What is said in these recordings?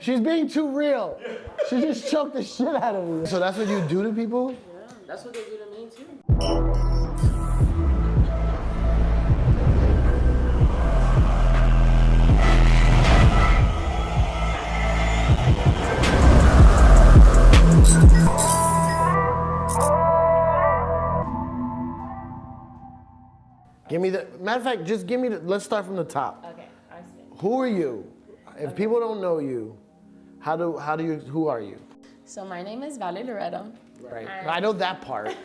She's being too real. She just choked the shit out of me. So that's what you do to people? Yeah, that's what they do to me too. Give me the, matter of fact, just give me the, let's start from the top. Okay, I see. Who are you? If people don't know you, who are you? So my name is Valerie Loretta. Right. I know that part.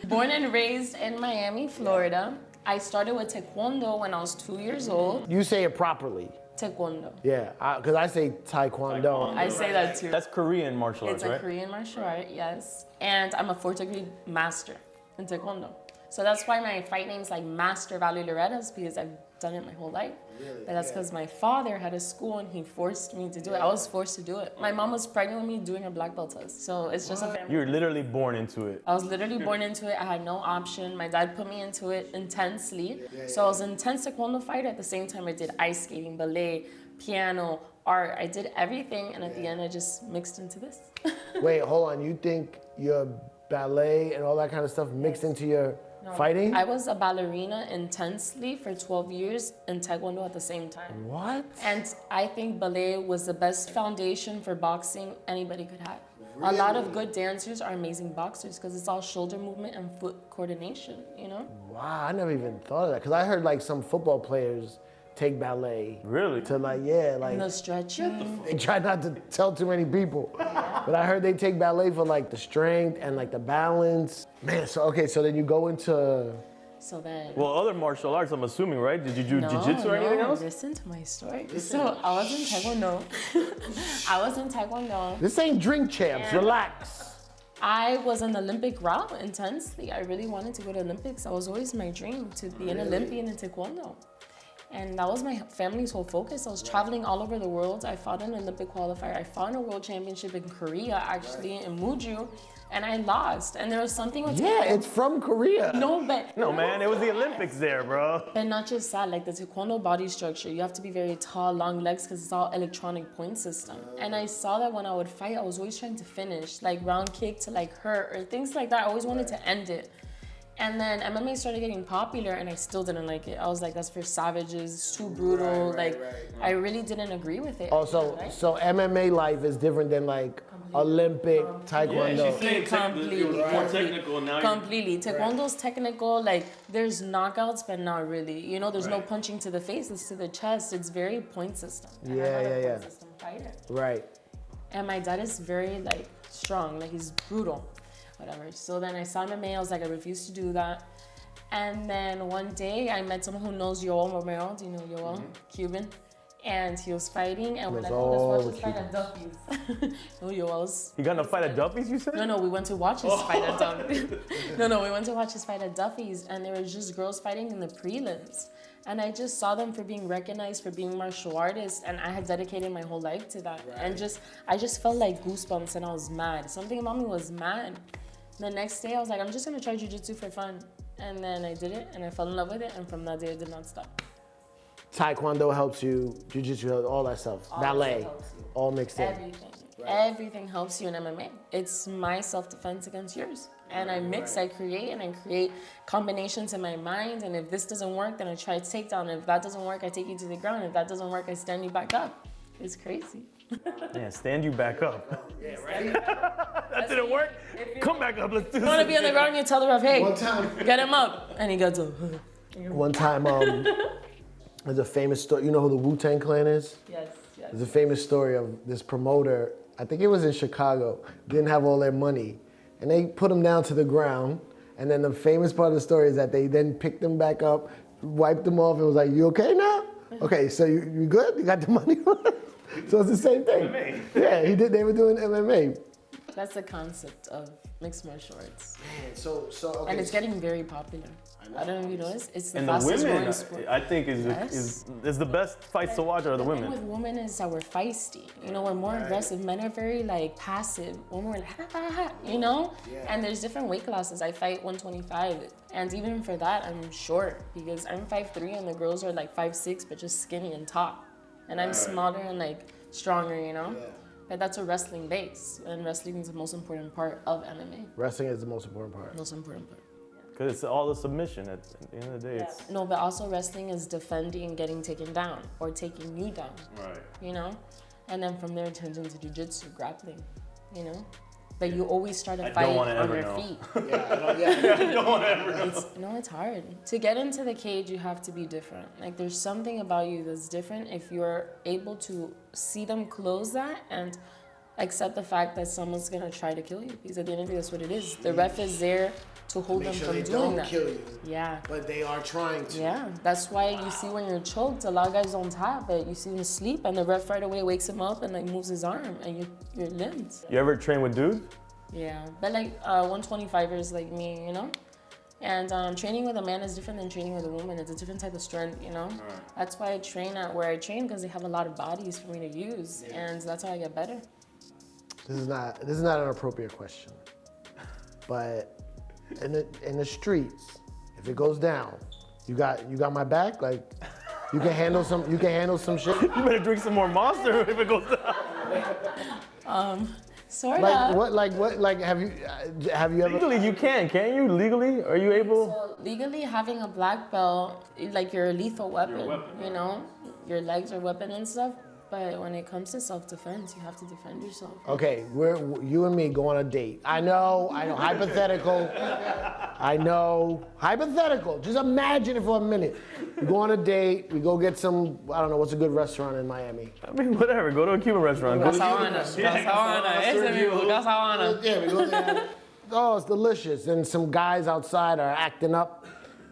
Born and raised in Miami, Florida. I started with Taekwondo when I was 2 years old. You say it properly. Taekwondo. Yeah, because I say Taekwondo. I say that too. That's Korean martial arts, right? It's a Korean martial art, yes. And I'm a 4th degree master in Taekwondo. So that's why my fight name's like Master Valerie Loretta, is because I've done it my whole life. Really? But that's because my father had a school and he forced me to do it. I was forced to do it. My mom was pregnant with me doing her black belt test. So it's just a family. You were literally born into it. I was literally born into it. I had no option. My dad put me into it intensely. So I was an intense Taekwondo fighter. At the same time, I did ice skating, ballet, piano, art. I did everything. And at the end, I just mixed into this. Wait, hold on. You think your ballet and all that kind of stuff mixed into your fighting? I was a ballerina intensely for 12 years and Taekwondo at the same time. What? And I think ballet was the best foundation for boxing anybody could have. Really? A lot of good dancers are amazing boxers because it's all shoulder movement and foot coordination, you know? Wow, I never even thought of that. Because I heard like some football players take ballet. Really? To like, yeah, like. And the stretching. They try not to tell too many people. But I heard they take ballet for like the strength and like the balance. Man, so okay, so then you go into. So then. Well, other martial arts, I'm assuming, right? Did you do jiu-jitsu or anything else? Listen to my story. So I was in Taekwondo. I was in Taekwondo. This ain't Drink Champs, relax. I was an Olympic route intensely. I really wanted to go to Olympics. That was always my dream, to be an Olympian in Taekwondo. And that was my family's whole focus. I was traveling all over the world. I fought in an Olympic qualifier. I fought in a world championship in Korea, actually, in Muju, and I lost. And there was something with Taekwondo. It's from Korea. No, but... No, man, it was the Olympics there, bro. But not just that, like the Taekwondo body structure, you have to be very tall, long legs, because it's all electronic point system. And I saw that when I would fight, I was always trying to finish, like round kick to like hurt, or things like that. I always wanted to end it. And then MMA started getting popular and I still didn't like it. I was like, that's for savages, it's too brutal. I really didn't agree with it. Oh, so MMA life is different than like Olympic Taekwondo. Yeah, Completely. more technical now. Completely. Taekwondo's technical, like there's knockouts, but not really. You know, there's no punching to the face, it's to the chest. It's very point system. And I'm not a point system fighter. Right. And my dad is very like strong, like he's brutal. Whatever. So then I saw MMA, I was like, I refuse to do that. And then one day I met someone who knows Yoel Romero. Do you know Yoel? Cuban. And he was fighting, and when I watch his fight at Duffy's. No, Yoel's. You got in a fight at Duffy's, you said? No, we went to watch his fight at Duffy's. No, we went to watch his fight at Duffy's, and there was just girls fighting in the prelims. And I just saw them for being recognized for being martial artists, and I had dedicated my whole life to that. And I just felt like goosebumps, and I was mad. Something about me was mad. The next day, I was like, I'm just gonna try jiu-jitsu for fun. And then I did it, and I fell in love with it, and from that day, I did not stop. Taekwondo helps you, jiu-jitsu, all that stuff. Ballet, all mixed in. Everything. Everything helps you in MMA. It's my self-defense against yours. And I mix, I create combinations in my mind. And if this doesn't work, then I try to take down. If that doesn't work, I take you to the ground. If that doesn't work, I stand you back up. It's crazy. Yeah, stand you back up. Yeah, right? That didn't work? Come back up, let's do this. You want to be on the ground, you tell the ref, hey, One time, get him up. And he gets up. one time, there's a famous story. You know who the Wu-Tang Clan is? Yes. There's a famous story of this promoter, I think it was in Chicago, didn't have all their money. And they put him down to the ground. And then the famous part of the story is that they then picked him back up, wiped him off, and was like, you okay now? Okay, so you good? You got the money? So it's the same thing. MMA. Yeah, they were doing MMA. That's the concept of mixed martial arts. Man, so okay. And it's getting very popular. I don't know if you noticed. It's the and the fastest women, growing sport. I think is the best fights to watch are the women. The thing with women is that we're feisty. You know, we're more aggressive. Men are very like passive. We're more like, you know? Yeah. And there's different weight classes. I fight 125. And even for that, I'm short because I'm 5'3" and the girls are like 5'6", but just skinny and tall. And I'm smaller and like stronger, you know? Yeah. But that's a wrestling base, and wrestling is the most important part of MMA. Wrestling is the most important part. Most important part. Because it's all the submission at the end of the day. Yeah. It's... No, but also wrestling is defending and getting taken down or taking you down. Right. You know? And then from there it turns into jiu-jitsu, grappling, you know? But you always start a fight on your feet. I don't want to ever know. No, it's hard. To get into the cage, you have to be different. Like, there's something about you that's different if you're able to see them close that and accept the fact that someone's going to try to kill you. Because at the end of the day, that's what it is. The ref is there to hold them from doing that. Kill you. Yeah. But they are trying to. Yeah. That's why you see when you're choked, a lot of guys don't tap it. You see them sleep, and the ref right away wakes him up and like moves his arm, and you're limbed. You ever train with dudes? Yeah, but like 125ers like me, you know? And training with a man is different than training with a woman. It's a different type of strength, you know? Right. That's why I train at where I train, because they have a lot of bodies for me to use, and that's how I get better. This is not an appropriate question, but in the streets, if it goes down, you got my back. Like, you can handle some shit. You better drink some more Monster if it goes down. Sort of. Have you ever? Legally, you can't you? Legally, are you able? So legally, having a black belt, like, you're a lethal weapon. You know, your legs are weapon and stuff. But when it comes to self-defense, you have to defend yourself. Okay, you and me go on a date. I know, hypothetical. I know, hypothetical. Just imagine it for a minute. We go on a date, we go get some, I don't know, what's a good restaurant in Miami? I mean, whatever, go to a Cuban restaurant. Casa Habana. Yeah, we go there. Oh, it's delicious. And some guys outside are acting up,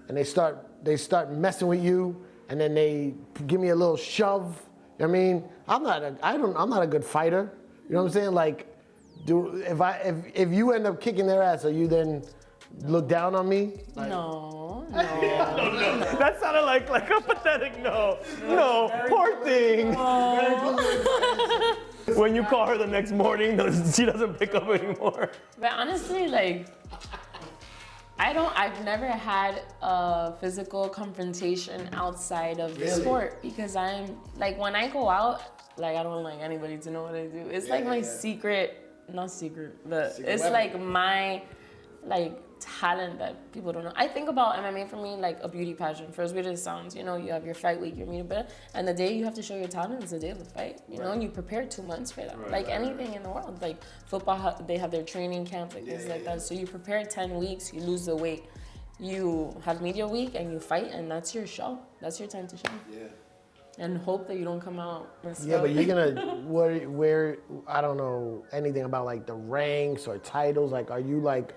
and they start messing with you, and then they give me a little shove. I mean, I'm not a good fighter. You know what I'm saying? Like, if you end up kicking their ass, are you then look down on me? Like, No. That sounded like a pathetic no. No, poor thing. When you call her the next morning, she doesn't pick up anymore. But honestly, like, I've never had a physical confrontation outside of the sport, because I'm, like, when I go out, like, I don't like anybody to know what I do. It's like my secret, not secret, but it's weapon. Like my, like, talent that people don't know. I think about MMA for me like a beauty pageant. For as weird as it sounds, you know, you have your fight week, your meet up, and the day you have to show your talent is the day of the fight, you know, and you prepare 2 months for that. Like anything in the world, like football, they have their training camps, like things like that. So you prepare 10 weeks, you lose the weight, you have media week, and you fight, and that's your show. That's your time to shine. Yeah. And hope that you don't come out. Yeah, but you're gonna where I don't know anything about like the ranks or titles. Like, are you like?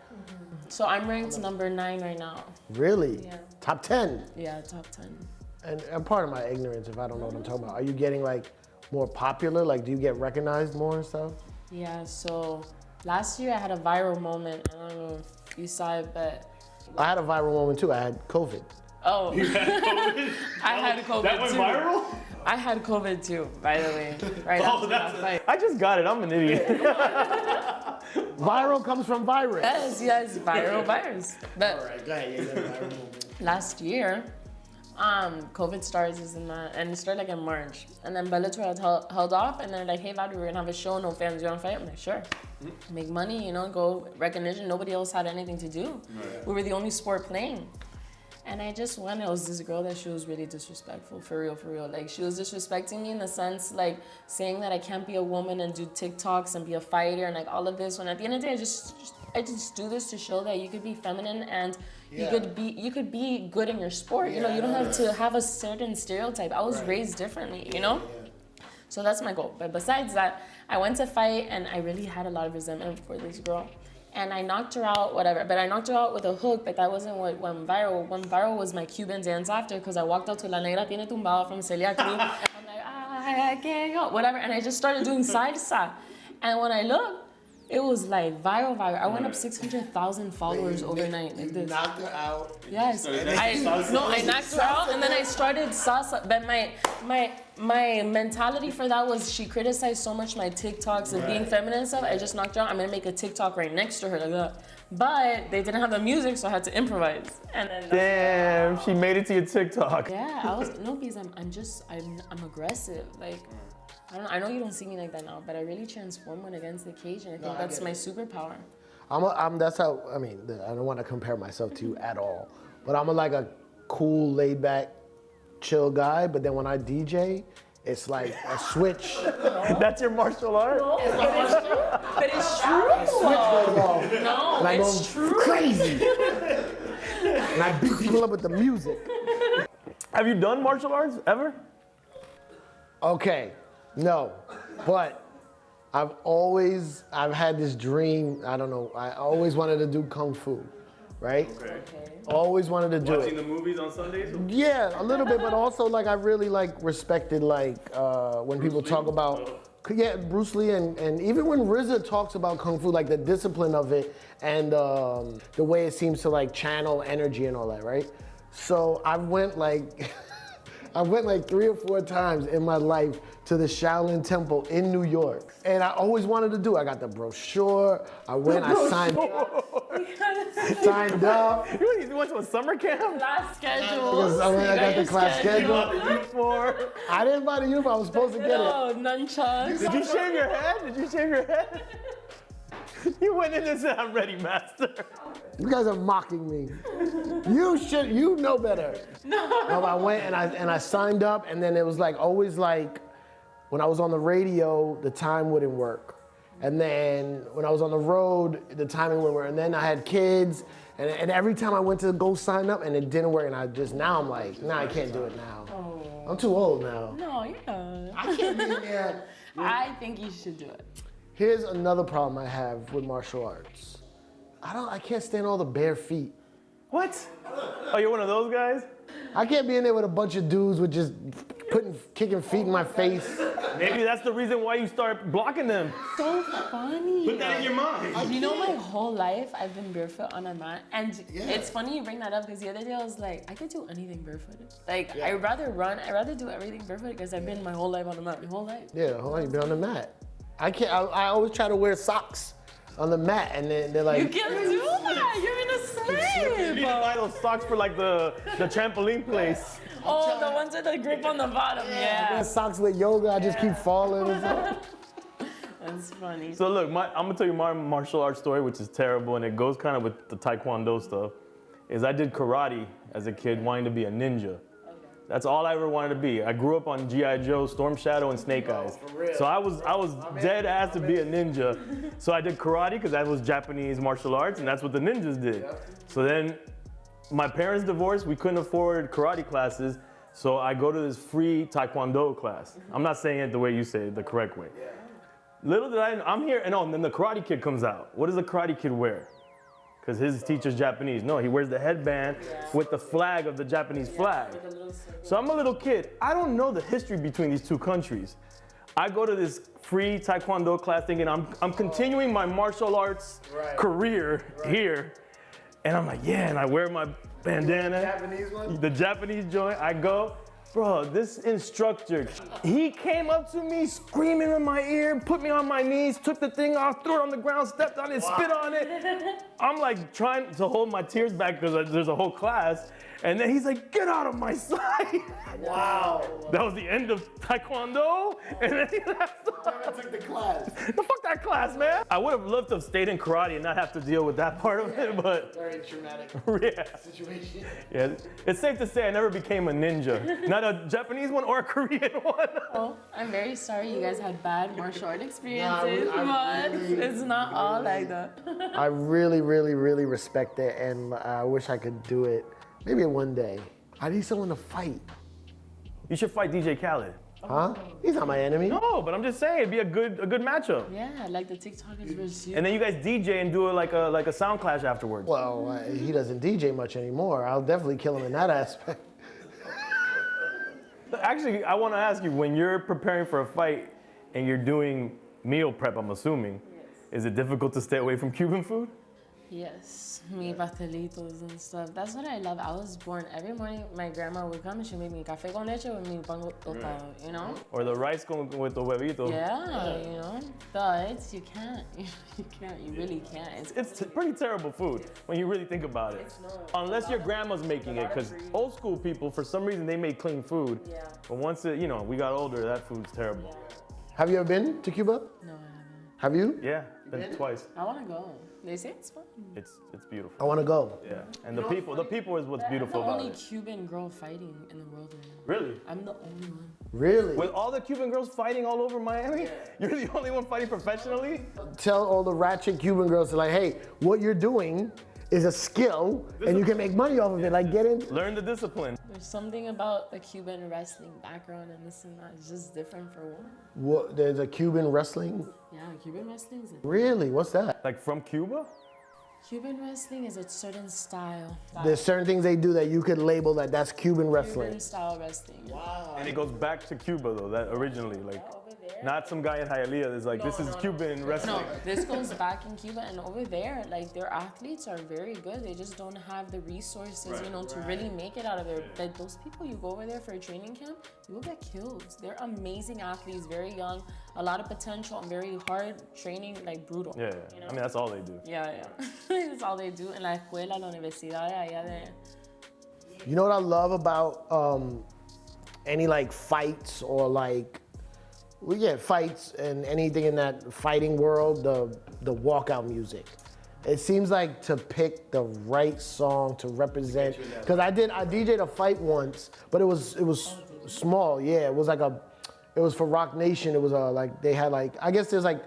So I'm ranked number 9 right now. Really? Yeah. Top 10? Yeah, top 10. And part of my ignorance, if I don't know what I'm talking about, are you getting like more popular? Like, do you get recognized more and stuff? Yeah. So last year I had a viral moment. I don't know if you saw it, but I had a viral moment too. I had COVID. Oh. You had COVID? I had COVID that went too. viral? I had COVID too, by the way. Right after that fight. I just got it. I'm an idiot. Viral comes from virus. Yes, viral virus. But all right, go ahead. Yeah, viral moment. Last year, COVID started and it started like in March. And then Bellator had held off, and they're like, hey, Vadu, we're gonna have a show, no fans, you wanna fight? I'm like, sure. Make money, you know, go recognition. Nobody else had anything to do. Right. We were the only sport playing. And I just went, it was this girl that she was really disrespectful, for real. Like, she was disrespecting me in the sense, like, saying that I can't be a woman and do TikToks and be a fighter and, like, all of this. When at the end of the day, I just do this to show that you could be feminine and you could be good in your sport. You know, you don't have to have a certain stereotype. I was raised differently, you know? So that's my goal. But besides that, I went to fight, and I really had a lot of resentment for this girl. And I knocked her out, whatever. But I knocked her out with a hook, but that wasn't what went viral. What went viral was my Cuban dance after, because I walked out to La Negra Tiene Tumbado from Celia Cruz. And I'm like, I can't go, whatever. And I just started doing salsa. And when I looked, it was like viral. I went up 600,000 followers overnight. Like this. Knocked her out. Yes. I knocked her out, and then I started salsa. But my mentality for that was, she criticized so much my TikToks of being feminine and stuff. I just knocked her out. I'm gonna make a TikTok right next to her like that. But they didn't have the music, so I had to improvise. And then damn, she made it to your TikTok. Yeah, because I'm aggressive. Like, I don't know, I know you don't see me like that now, but I really transform when against the cage, and I think that's my superpower. That's how, I mean, I don't want to compare myself to you at all, but I'm like a cool, laid back, chill guy, but then when I DJ, it's like a switch. That's your martial art? No, but it's true. Switch goes off. No, And I it's go true. crazy. And I beat people up with the music. Have you done martial arts ever? Okay, no, but I've had this dream, I don't know, I always wanted to do Kung Fu, right? Okay. Always wanted to do Watching it. the movies on Sundays? Yeah, a little bit, but also like I really like respected like when people talk about, yeah, Bruce Lee and even when RZA talks about Kung Fu, like the discipline of it and the way it seems to like channel energy and all that, right? So I went like, I went like 3 or 4 times in my life to the Shaolin Temple in New York. And I always wanted to do it. I got the brochure, I went, I signed up. You went to a summer camp? Class schedule. Because I got the class schedule. Uniform. I didn't buy the uniform, I was supposed to get it. No, nunchucks. Did you shave your head? Did you shave your head? You went in and said, I'm ready, master. You guys are mocking me. You know better. No, I went and I signed up, and then it was like always like when I was on the radio, the time wouldn't work. And then when I was on the road, the timing wouldn't work. And then I had kids, and every time I went to go sign up and it didn't work, and now I'm like, nah, I can't do it now. Oh. I'm too old now. No, you're not. I can't be in there. I think you should do it. Here's another problem I have with martial arts. I can't stand all the bare feet. What? Oh, you're one of those guys? I can't be in there with a bunch of dudes with just kicking feet in my face. Maybe that's the reason why you start blocking them. So funny. Put that in your mind. You know, my whole life I've been barefoot on a mat, and it's funny you bring that up because the other day I was like, I could do anything barefooted. Like I'd rather run, I'd rather do everything barefooted because I've been my whole life on a mat, my whole life. Yeah, hold on, you've been on the mat. I always try to wear socks on the mat, and then they're like, You can't do that. You're in a You need to slave. buy those socks for like the trampoline place. Oh, the ones with the grip on the bottom. wear Yeah. socks with yoga, I just keep falling and stuff. That's funny. So look, I'm gonna tell you my martial arts story, which is terrible, and it goes kind of with the Taekwondo stuff. Is I did karate as a kid, wanting to be a ninja. That's all I ever wanted to be. I grew up on G.I. Joe, Storm Shadow, and Snake Eyes. So I was dead ass to be a ninja. So I did karate because that was Japanese martial arts, and that's what the ninjas did. So then my parents divorced. We couldn't afford karate classes, so I go to this free Taekwondo class. I'm not saying it the way you say it, the correct way. Little did I'm here, and then the Karate Kid comes out. What does the Karate Kid wear? Because his teacher's Japanese. No, he wears the headband with the flag of the Japanese flag. So I'm a little kid. I don't know the history between these two countries. I go to this free Taekwondo class thinking I'm continuing my martial arts career here. And I'm like, yeah, and I wear my bandana. Japanese one? The Japanese joint. I go. Bro, this instructor, he came up to me screaming in my ear, put me on my knees, took the thing off, threw it on the ground, stepped on it, spit on it. I'm like trying to hold my tears back because there's a whole class. And then he's like, get out of my sight. Wow. That was the end of Taekwondo. And then he left. I took the class. The fuck that class, man. I would have loved to have stayed in karate and not have to deal with that part of it, but Very traumatic yeah. situation. Yeah, it's safe to say I never became a ninja. Not a Japanese one or a Korean one. Oh, I'm very sorry you guys had bad martial art experiences, I but really, it's not all like that. I really, really, really respect it, and I wish I could do it. Maybe one day. I need someone to fight. You should fight DJ Khaled. Huh? He's not my enemy. No, but I'm just saying it'd be a good matchup. Yeah, like the TikTokers versus you. And then you guys DJ and do it like a sound clash afterwards. Well, he doesn't DJ much anymore. I'll definitely kill him in that aspect. Actually, I want to ask you, when you're preparing for a fight and you're doing meal prep, I'm assuming, is it difficult to stay away from Cuban food? Yes, mi pastelitos and stuff. That's what I love. I was born every morning. My grandma would come and she made me café con leche with mi pan tostado, you know? Or the rice with the huevito. Yeah, you know? But you can't. You can't. You really can't. It's pretty terrible food when you really think about it. Unless your grandma's making it, because old school people, for some reason, they make clean food. Yeah. But once we got older, that food's terrible. Have you ever been to Cuba? No, I haven't. Have you? Yeah, been twice. I want to go. They say it's fun. It's beautiful. I want to go. Yeah, and the people is what's beautiful I'm the about only it. Cuban girl fighting in the world right now. Really? I'm the only one. Really? With all the Cuban girls fighting all over Miami, you're the only one fighting professionally? Tell all the ratchet Cuban girls to like, hey, what you're doing is a skill and you can make money off of it. Like get in. Learn the discipline. There's something about the Cuban wrestling background and this and that. It's just different for women. What, there's a Cuban wrestling? Yeah, Cuban wrestling is Really? What's that? Like from Cuba? Cuban wrestling is a certain style. There's certain things they do that you could label that that's Cuban wrestling. Cuban style wrestling. Wow. And it goes back to Cuba though, that originally, like, Over there. not some guy in Hialeah that's like, this is Cuban wrestling. No, this goes back in Cuba, and over there, like their athletes are very good. They just don't have the resources, to really make it out of there. Like those people, you go over there for a training camp, you will get killed. They're amazing athletes, very young, a lot of potential, and very hard training, like brutal. Yeah, I mean, that's all they do. Yeah. That's all they do. En la escuela, la universidad, allá de. You know what I love about any like fights or like, we get fights and anything in that fighting world, the walkout music. It seems like to pick the right song to represent. Because I DJ'd a fight once, but it was small. Yeah, it was like it was for Rock Nation. It was like they had like, I guess there's like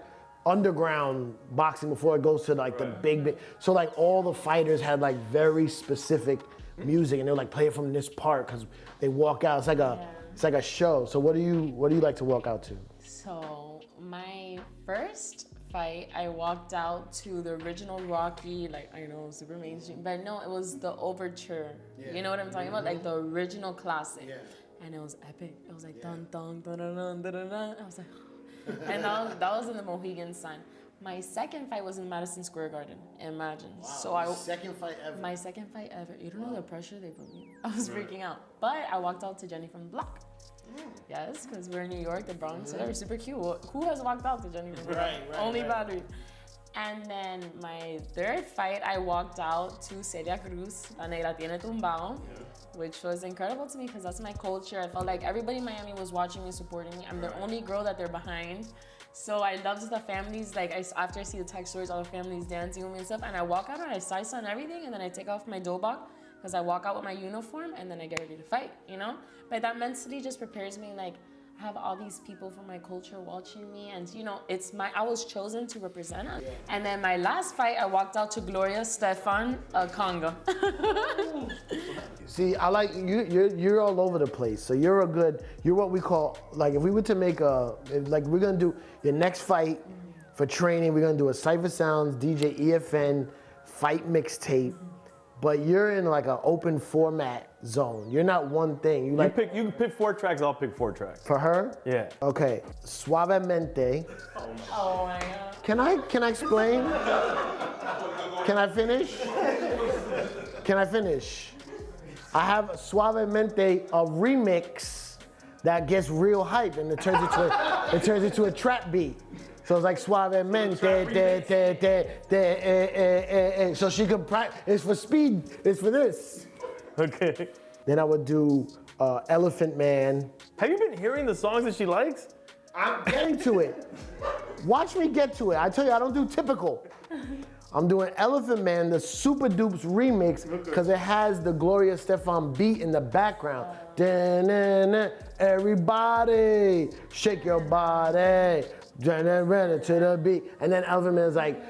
underground boxing before it goes to like the big. So like all the fighters had like very specific music, and they would like play it from this part because they walk out. It's like a show. So what do you like to walk out to? So my first fight, I walked out to the original Rocky, like I know super mainstream, but no, it was the Overture. Yeah. You know what I'm talking about? Like the original classic. Yeah. And it was epic. It was like dun dun dun dun dun dun dun. I was like, and that was in the Mohegan Sun. My second fight was in Madison Square Garden. Imagine. Wow, So second fight ever. My second fight ever. You don't know the pressure they put me. I was freaking out. But I walked out to Jenny from the Block. Yes, because we're in New York, the Bronx, so they were super cute. Who has walked out to Jenny from the Block? Only Battery. And then my third fight, I walked out to Celia Cruz, La Negra Tiene Tumbao, which was incredible to me because that's my culture. I felt like everybody in Miami was watching me, supporting me. I'm the only girl that they're behind. So I loved the families, like after I see the text stories, all the families dancing with me and stuff, and I walk out and I salsa and everything, and then I take off my dobak, because I walk out with my uniform, and then I get ready to fight, But that mentally just prepares me, like, I have all these people from my culture watching me, and I was chosen to represent us. And then my last fight, I walked out to Gloria Stefan Conga. See, I like you're all over the place. So you're what we call, like if we were to make we're gonna do your next fight for training, we're gonna do a Cypher Sounds DJ EFN fight mixtape, but you're in like an open format zone. You're not one thing. You can pick 4 tracks, I'll pick 4 tracks. For her? Yeah. Okay. Suavemente. Oh my God. Can I explain? Can I finish? Can I finish? I have Suavemente, a remix that gets real hype and it turns into a trap beat. So it's like Suavemente, so she can practice. It's for speed. It's for this. Okay. Then I would do Elephant Man. Have you been hearing the songs that she likes? I'm getting to it. Watch me get to it. I tell you, I don't do typical. I'm doing Elephant Man, the Super Dupes remix, because it has the Gloria Stefan beat in the background. Da-na-na, everybody, shake your body. Run it to the beat. And then Elephant Man's like,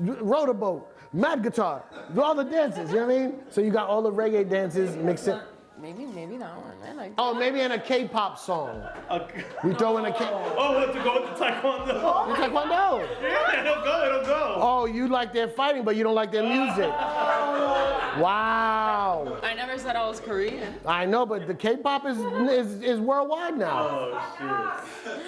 row the boat, mad guitar, do all the dances, you know what I mean? So you got all the reggae dances mixed in. Maybe that one. I like that. Oh, maybe in a K-pop song. We throw in a K. Oh, what, to go with the taekwondo? Taekwondo. Yeah, it'll go. Oh, you like their fighting, but you don't like their music. Wow. I never said I was Korean. I know, but the K-pop is worldwide now. Oh, shit.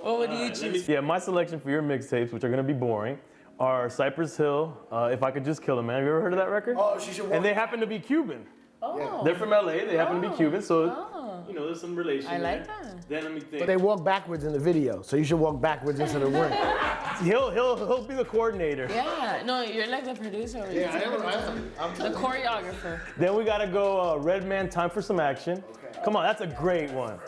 What would you choose? Yeah, my selection for your mixtapes, which are gonna be boring, are Cypress Hill, If I Could Just Kill a Man. Have you ever heard of that record? Oh, she should. And they happen to be Cuban. Oh. They're from LA, they happen to be Cuban, so there's some relation. I like there. that. Then let me think. But they walk backwards in the video, so you should walk backwards into the ring. He'll be the coordinator. Yeah, no, you're like the producer. I am. The choreographer. Then we gotta go Redman, Time for Some Action. Okay. Come on, that's a great one.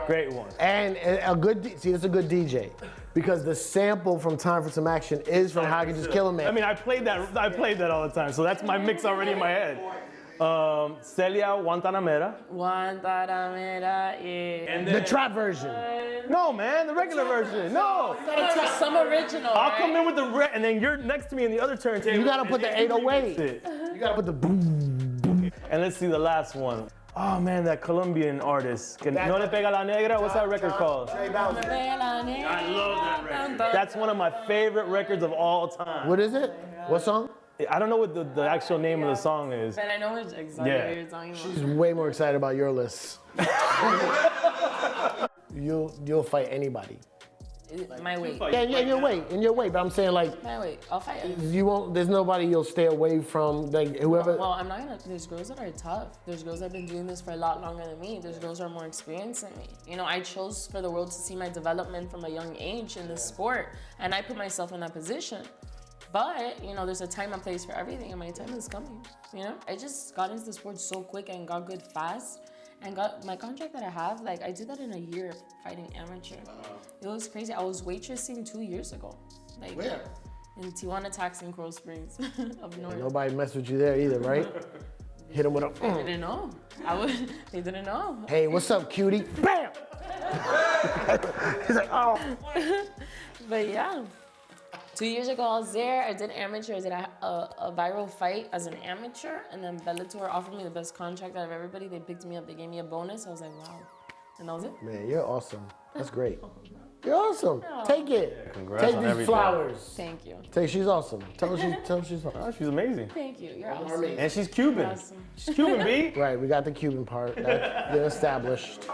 Great one. And a good, see, it's a good DJ. Because the sample from Time for Some Action is from How I Can Just Kill a Man. I mean, I played that all the time, so that's my mix already in my head. Celia Guantanamera. Guantanamera, yeah. And The then, trap version. no, man, the regular version. No. Some original, I'll right? come in with the and then you're next to me in the other turntable. You gotta put the and you 808. remix it. You gotta put the boom. And let's see the last one. Oh man, that Colombian artist. No Le Pega La Negra? What's that record called? I love that record. That's one of my favorite records of all time. What is it? What song? I don't know what the actual name of the song is. But I know exactly what you're talking about. She's way more excited about your list. You'll fight anybody. My weight. Yeah, in your weight. But I'm saying like My weight. I'll fight it. you won't. There's nobody you'll stay away from. Like whoever. Well, I'm not gonna. There's girls that are tough. There's girls that have been doing this for a lot longer than me. There's girls that are more experienced than me. You know, I chose for the world to see my development from a young age in this sport, and I put myself in that position. But you know, there's a time and place for everything, and my time is coming. You know, I just got into the sport so quick and got good fast. And got my contract that I have, like I did that in a year fighting amateur. It was crazy. I was waitressing 2 years ago. Like Where? in Tijuana Taxi in Coral Springs up north. Nobody messed with you there either, right? Hit him with a. They didn't know. They didn't know. Hey, what's up, cutie? Bam! He's like, oh. But yeah, 2 years ago I was there. I did amateur. I did a viral fight as an amateur, and then Bellator offered me the best contract out of everybody. They picked me up. They gave me a bonus. I was like, wow, and that was it. Man, you're awesome. That's great. You're awesome. Take it. Congrats Take on these everything. flowers. Thank you. She's awesome. Tell her she's awesome. Oh, she's amazing. Thank you. You're awesome. And she's Cuban. Awesome. She's Cuban, B. Right, we got the Cuban part. That's been established.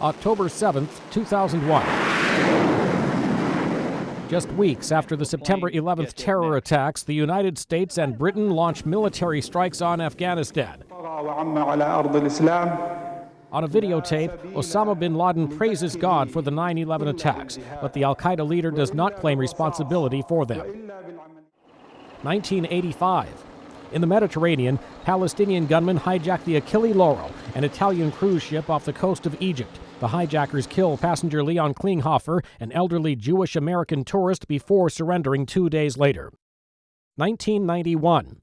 October 7, 2001. Just weeks after the September 11th terror attacks, the United States and Britain launched military strikes on Afghanistan. On a videotape, Osama bin Laden praises God for the 9/11 attacks, but the al-Qaeda leader does not claim responsibility for them. 1985. In the Mediterranean, Palestinian gunmen hijacked the Achille Lauro, an Italian cruise ship off the coast of Egypt. The hijackers kill passenger Leon Klinghoffer, an elderly Jewish-American tourist, before surrendering 2 days later. 1991.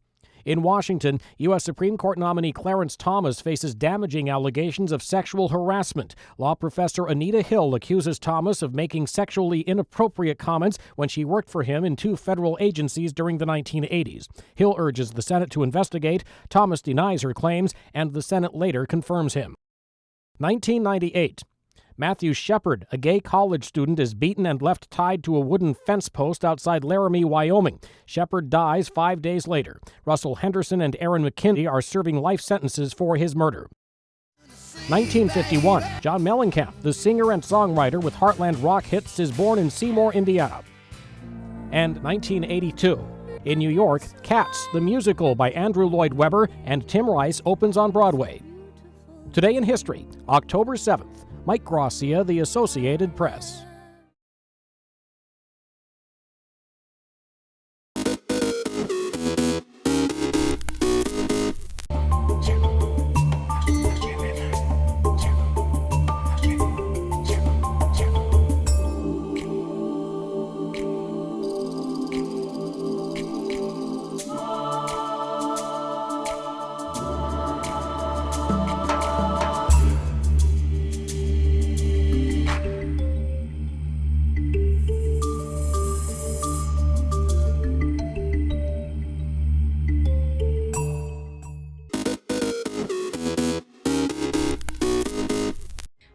In Washington, U.S. Supreme Court nominee Clarence Thomas faces damaging allegations of sexual harassment. Law professor Anita Hill accuses Thomas of making sexually inappropriate comments when she worked for him in 2 federal agencies during the 1980s. Hill urges the Senate to investigate. Thomas denies her claims, and the Senate later confirms him. 1998. Matthew Shepard, a gay college student, is beaten and left tied to a wooden fence post outside Laramie, Wyoming. Shepard dies 5 days later. Russell Henderson and Aaron McKinney are serving life sentences for his murder. 1951. John Mellencamp, the singer and songwriter with Heartland rock hits, is born in Seymour, Indiana. And 1982. In New York, Cats, the musical by Andrew Lloyd Webber and Tim Rice, opens on Broadway. Today in history, October 7th. Mike Gracia, The Associated Press.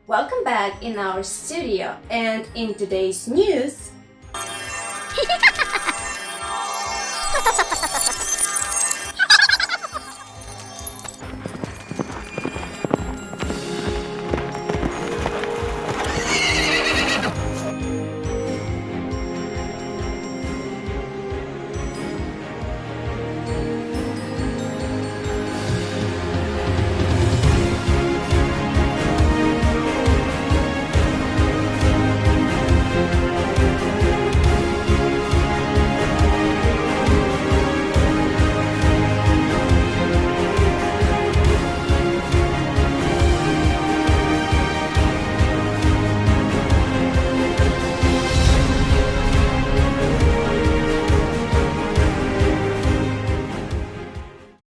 Welcome back in our studio, and in today's news,